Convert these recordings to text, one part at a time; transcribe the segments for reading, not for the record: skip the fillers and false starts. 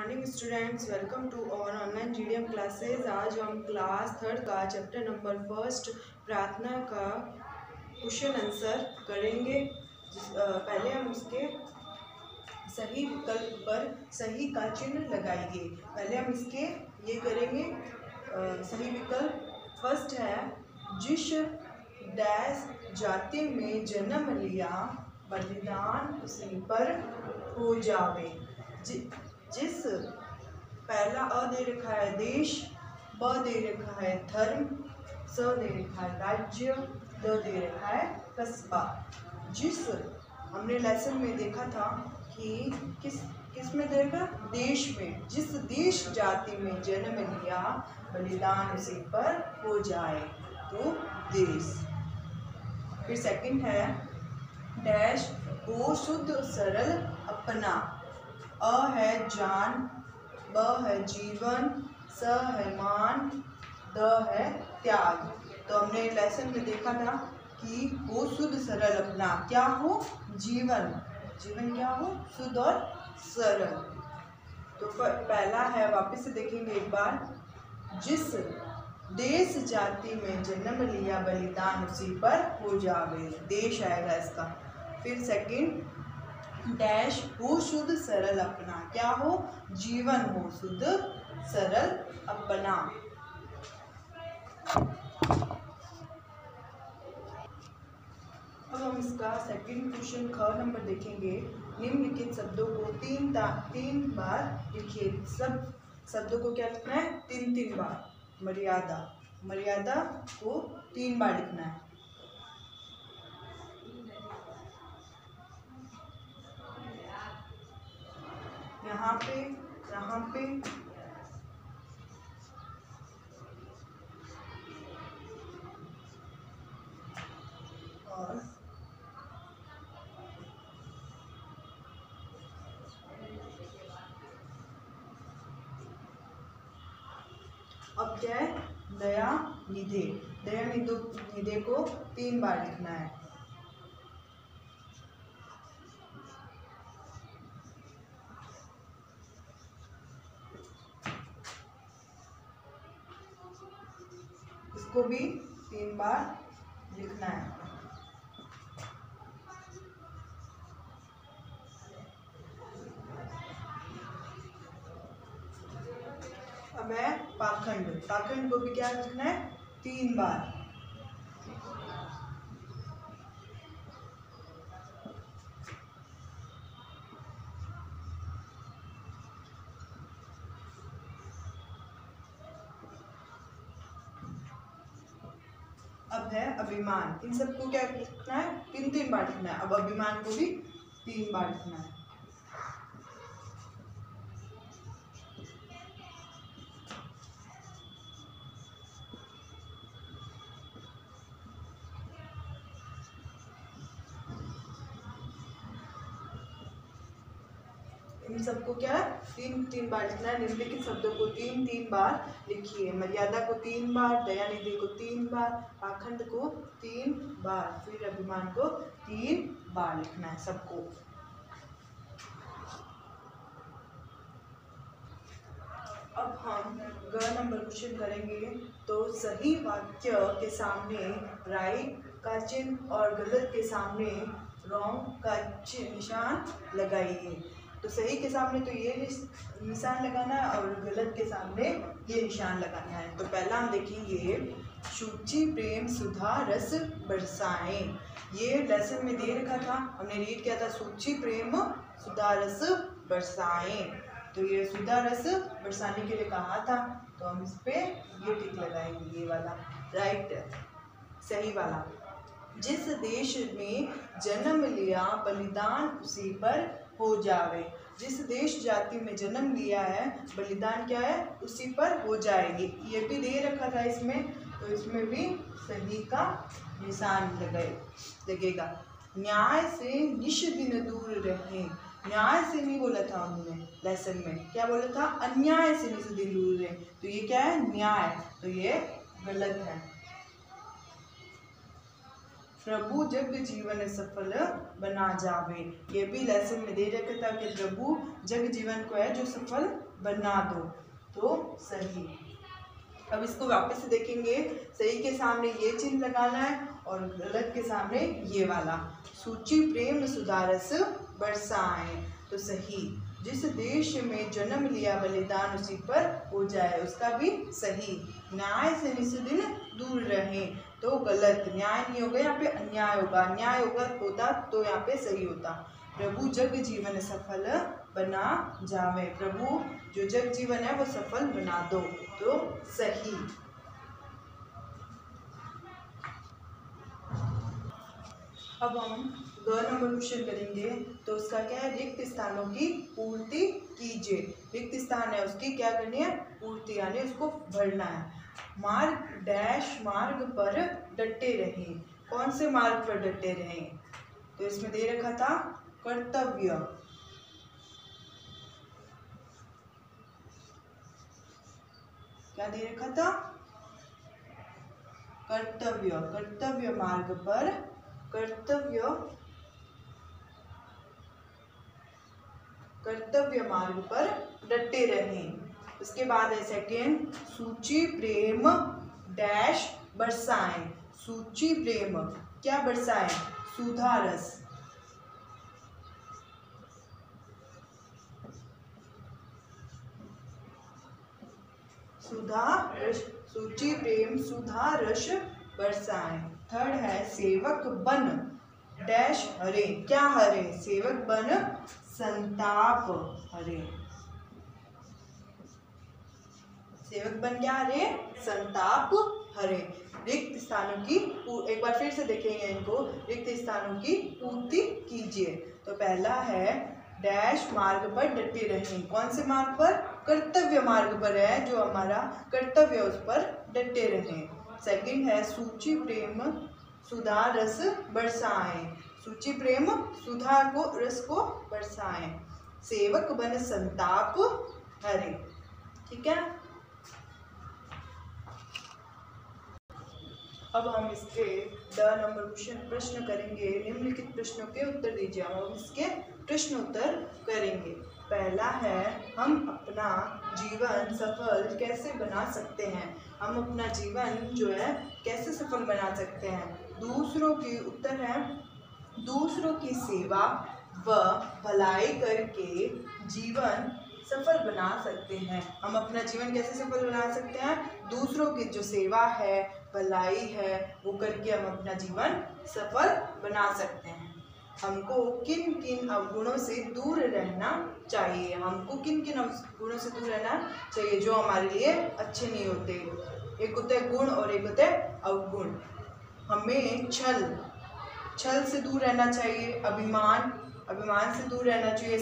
Morning students, welcome to our online GDM classes. आज हम class third का chapter number first प्रार्थना का क्वेश्चन आंसर करेंगे। पहले हम उसके सही विकल्प पर सही का चिन्ह लगाएंगे। पहले हम इसके ये करेंगे सही विकल्प। फर्स्ट है, जिस डैश जाति में जन्म लिया बलिदान उसी पर हो जावे। जिस पहला अ दे रखा है देश, ब दे रखा है धर्म, स दे रखा है राज्य, द दे रखा है कस्बा। जिस हमने लेसन में देखा था कि किस में देगा, देश में। जिस देश जाति में जन्म लिया बलिदान उसी पर हो जाए, तो देश। फिर सेकंड है, डैश हो शुद्ध सरल अपना। अ है जान, ब है जीवन, स है मान, द है त्याग। तो हमने लेसन में देखा था कि हो शुद्ध सरल अपना, क्या हो, जीवन। जीवन क्या हो, शुद्ध और सरल। तो पहला है, वापस से देखेंगे एक बार, जिस देश जाति में जन्म लिया बलिदान उसी पर हो जावे, देश आएगा इसका। फिर सेकंड, डैश हो शुद्ध सरल अपना, क्या हो, जीवन हो शुद्ध सरल अपना। अब हम इसका सेकंड क्वेश्चन ख नंबर देखेंगे। निम्नलिखित शब्दों को तीन बार लिखिए। सब शब्दों को क्या लिखना है, तीन बार। मर्यादा को 3 बार लिखना है। यहाँ पे और अब क्या है, दया निधे। दया निधे को 3 बार लिखना है। इसको भी 3 बार लिखना है। अब है पाखंड को भी क्या लिखना है, 3 बार। अब है अभिमान, इन सबको क्या लिखना है, 3 बार लिखना है। अब अभिमान को भी 3 बार लिखना है। इन सबको क्या 3 बार लिखना है। निम्नलिखित शब्दों को 3 बार लिखिए। मर्यादा को 3 बार, दया निधि को 3 बार, पाखंड को 3 बार, फिर अभिमान को 3 बार लिखना है सबको। अब हम ग नंबर क्वेश्चन करेंगे। तो सही वाक्य के सामने राइट का चिन्ह और गलत के सामने रॉन्ग का निशान लगाइए। तो सही के सामने तो ये निशान लगाना है और गलत के सामने ये निशान लगाना है। तो पहला हम देखेंगे, सूची प्रेम सुधा रस बरसाएं। ये लेसन में दे रखा था, हमने रीड किया था, सूची प्रेम सुधा रस बरसाएं। तो ये सुधा रस बरसाने के लिए कहा था, तो हम इस पे ये टिक लगाएंगे, ये वाला राइट सही वाला। जिस देश में जन्म लिया बलिदान उसी पर हो जावे। जिस देश जाति में जन्म लिया है बलिदान क्या है, उसी पर हो जाएगी। ये भी दे रखा था इसमें, तो इसमें भी सही का निशान लगेगा। न्याय से निश दिन दूर रहे। न्याय से नहीं बोला था उन्होंने लेसन में, क्या बोला था, अन्याय से निश दिन दूर रहे। तो ये क्या है, न्याय, तो ये गलत है। प्रभु जग जीवन सफल बना जावे। ये भी लेसन में दे रखा था कि प्रभु जग जीवन को है जो सफल बना दो, तो सही। अब इसको वापस से देखेंगे, सही के सामने ये चिन्ह लगाना है और गलत के सामने ये वाला। सूची प्रेम सुधारस बरसाए, तो सही। जिस देश में जन्म लिया बलिदान उसी पर हो जाए, उसका भी सही। न्याय से निस्दिन दूर रहे, तो गलत। न्याय नहीं होगा, यहाँ पे अन्याय होगा। अन्याय होता तो यहाँ पे सही होता। प्रभु जग जीवन सफल बना जावे, प्रभु जो जग जीवन है वो सफल बना दो, तो सही। अब हम 2 नंबर क्वेश्चन करेंगे, तो उसका क्या है, रिक्त स्थानों की पूर्ति कीजिए। रिक्त स्थान है उसकी क्या करनी है, पूर्ति, यानी उसको भरना है। मार्ग डैश मार्ग पर डटे रहे, कौन से मार्ग पर डटे रहे, तो इसमें दे रखा था कर्तव्य। क्या दे रखा था, कर्तव्य। कर्तव्य मार्ग पर, कर्तव्य मार्ग पर डटे रहें। उसके बाद है सेकेंड, सूची प्रेम डैश बरसाएं। सूची प्रेम क्या बरसाएं, सुधा रस। सुधा रस, सूची प्रेम सुधा रस बरसाएं। थर्ड है सेवक बन डैश हरे, क्या हरे, सेवक बन संताप हरे। सेवक बन क्या हरे, संताप हरे। रिक्त स्थानों की, एक बार फिर से देखेंगे इनको, रिक्त स्थानों की पूर्ति कीजिए। तो पहला है डैश मार्ग पर डटे रहें, कौन से मार्ग पर, कर्तव्य मार्ग पर है, जो हमारा कर्तव्य उस पर डटे रहें। सेकंड है सूची प्रेम सुधा रस बरसाएं, सूची प्रेम सुधा को रस को बरसाएं। सेवक बन संताप हरे, ठीक है। अब हम इसके 10 नंबर प्रश्न करेंगे। निम्नलिखित प्रश्नों के उत्तर दीजिए। हम इसके प्रश्न उत्तर करेंगे। पहला है, हम अपना जीवन सफल कैसे बना सकते हैं, हम अपना जीवन जो है कैसे सफल बना सकते हैं। दूसरों के उत्तर है, दूसरों की सेवा व भलाई करके जीवन सफल बना सकते हैं। हम अपना जीवन कैसे सफल बना सकते हैं, दूसरों की जो सेवा है, भलाई है, वो करके हम अपना जीवन सफल बना सकते हैं। हमको किन किन अवगुणों से दूर रहना चाहिए, हमको किन किन अवगुणों से दूर रहना चाहिए जो हमारे लिए अच्छे नहीं होते। एक होता है गुण और एक होता है अवगुण। हमें छल से दूर रहना चाहिए, अभिमान से दूर रहना चाहिए,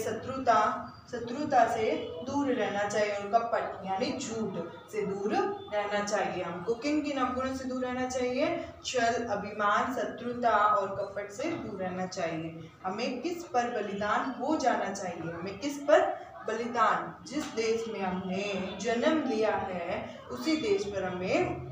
शत्रुता से दूर रहना चाहिए, और कपट यानी झूठ से दूर रहना चाहिए। हमको किन किन अवगुणों से दूर रहना चाहिए, छल, अभिमान, शत्रुता और कपट से दूर रहना चाहिए। हमें किस पर बलिदान हो जाना चाहिए, हमें किस पर बलिदान, जिस देश में हमने जन्म लिया है उसी देश पर हमें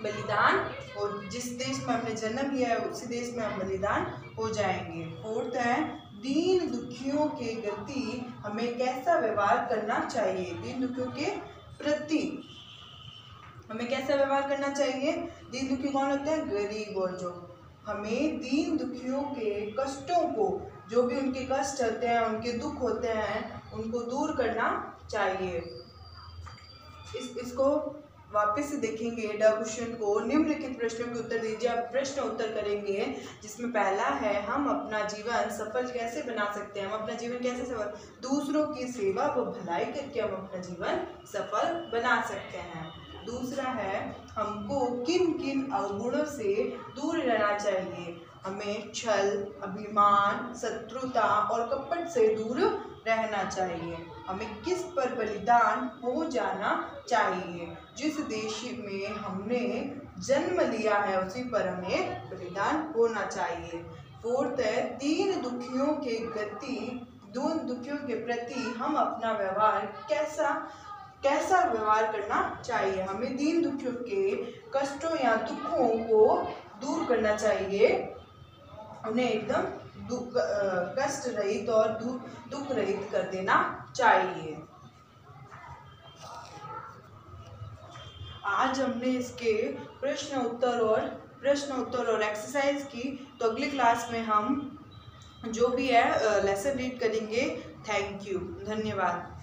बलिदान, और जिस देश में हमने जन्म लिया है उसी देश में हम बलिदान हो जाएंगे। फोर्थ है, दीन दुखियों के गति हमें कैसा व्यवहार करना चाहिए, दीन दुखियों के प्रति हमें कैसा व्यवहार करना चाहिए। दीन दुखी कौन होते हैं, गरीब, और जो हमें दीन दुखियों के कष्टों को, जो भी उनके कष्ट होते हैं, उनके दुख होते हैं, उनको दूर करना चाहिए। इसको वापस से देखेंगे क्वेश्चन को। निम्नलिखित प्रश्नों के उत्तर दीजिए। आप प्रश्न उत्तर करेंगे, जिसमें पहला है, हम अपना जीवन सफल कैसे बना सकते हैं, हम अपना जीवन कैसे सफल, दूसरों की सेवा व भलाई करके हम अपना जीवन सफल बना सकते हैं। दूसरा है, हमको किन किन अवगुणों से दूर रहना चाहिए, हमें छल, अभिमान, शत्रुता और कपट से दूर रहना चाहिए। हमें किस पर बलिदान हो जाना चाहिए, जिस देश में हमने जन्म लिया है उसी पर हमें बलिदान होना चाहिए। फोर्थ है, दीन दुखियों के प्रति हम अपना व्यवहार कैसा व्यवहार करना चाहिए, हमें दीन दुखियों के कष्टों या दुखों को दूर करना चाहिए। उन्हें एकदम कष्ट रहित और दुख रहित कर देना चाहिए। आज हमने इसके प्रश्न उत्तर और एक्सरसाइज की, तो अगली क्लास में हम जो भी है लेसन रीड करेंगे। थैंक यू, धन्यवाद।